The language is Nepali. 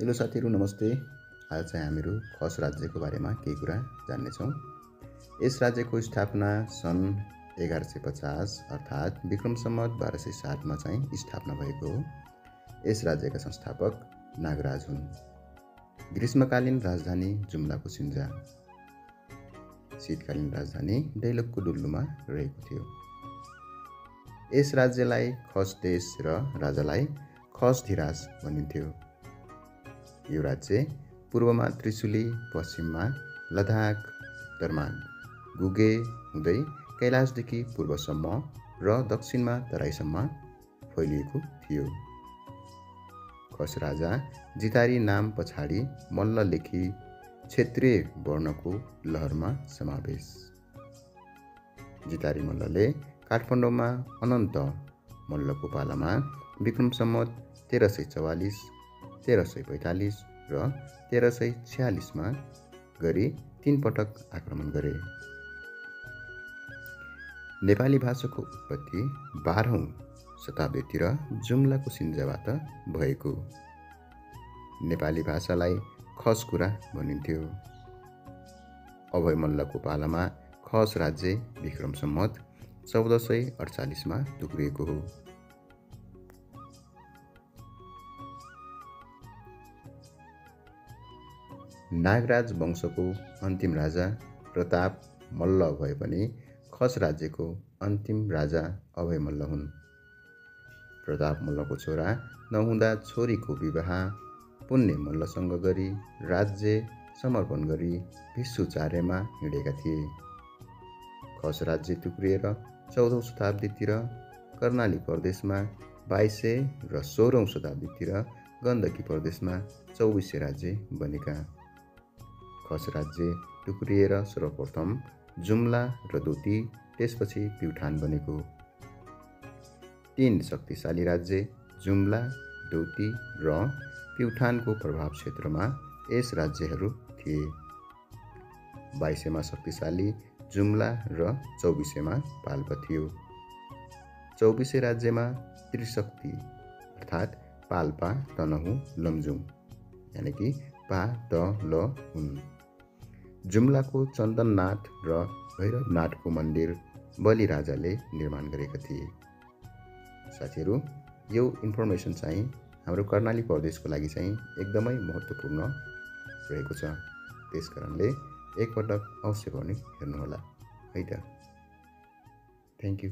हेलो साथीहरू नमस्ते। आज चाहिँ हामीहरू खस राज्यको बारेमा केही कुरा जान्नेछौँ। यस राज्यको स्थापना सन् 1150 अर्थात् विक्रम सम्वत 1207 मा चाहिँ स्थापना भएको हो। यस राज्यका संस्थापक नागराज हुन्। ग्रीष्मकालीन राजधानी जुम्लाको सिन्जा, शीतकालीन राजधानी दैलखको डुल्लुमा रहेको थियो। यस राज्यलाई खस देश र राजालाई खस धिराज भनिन्थ्यो। यो राज्य पूर्वमा त्रिशुली, पश्चिममा लद्दाख, उत्तरमा गुगे हुँदै कैलाशदेखि पूर्वसम्म र दक्षिणमा तराईसम्म फैलिएको थियो। खस राजा जितारी नाम पछाडि मल्ल लेखी क्षेत्रीय वर्णको लहरमा समावेश। जितारी मल्लले काठमाडौँमा अनन्त मल्लको पालामा विक्रम सम्वत 1344, 1345 र 1346 मा गरी 3 पटक आक्रमण गरे। नेपाली भाषाको उत्पत्ति 12औं शताब्दीतिर जुम्लाको सिन्जाबाट भएको। नेपाली भाषालाई खसकुरा भनिन्थ्यो। अभय मल्लको पालामा खस राज्य विक्रम सम्वत 1448 मा टुक्रिएको हो। नागराज वंशको अन्तिम राजा प्रताप मल्ल भए पनि खस राज्यको अन्तिम राजा अभय मल्ल हुन्। प्रताप मल्लको छोरा नहुँदा छोरीको विवाह पुण्य मल्लसँग गरी राज्य समर्पण गरी भिक्षुचार्यमा हिँडेका थिए। खस राज्य टुक्रिएर 14औं शताब्दीतिर कर्णाली प्रदेशमा 2200 र 16औं शताब्दीतिर गण्डकी प्रदेशमा 2400 राज्य बनेका। खस राज्य टुक्रिएर सर्वप्रथम जुम्ला र दोती, त्यसपछि प्युठान बनेको। 3 शक्तिशाली राज्य जुम्ला, दोती र प्युठानको प्रभाव क्षेत्रमा यस राज्यहरू थिए। 2200 मा शक्तिशाली जुम्ला र 2400 मा पाल्पा थियो। 2400 राज्यमा त्रिशक्ति अर्थात् पाल्पा, तनहुँ, लमजुङ यानि कि पा, त, ल हुन्। जुम्लाको चन्दननाथ र भैरवनाथको मन्दिर बलि राजाले निर्माण गरेका थिए। साथीहरू, यो इन्फर्मेसन चाहिँ हाम्रो कर्णाली प्रदेशको लागि चाहिँ एकदमै महत्त्वपूर्ण रहेको छ। त्यसकारणले एकपटक अवश्य पनि हेर्नुहोला है त। Thank you.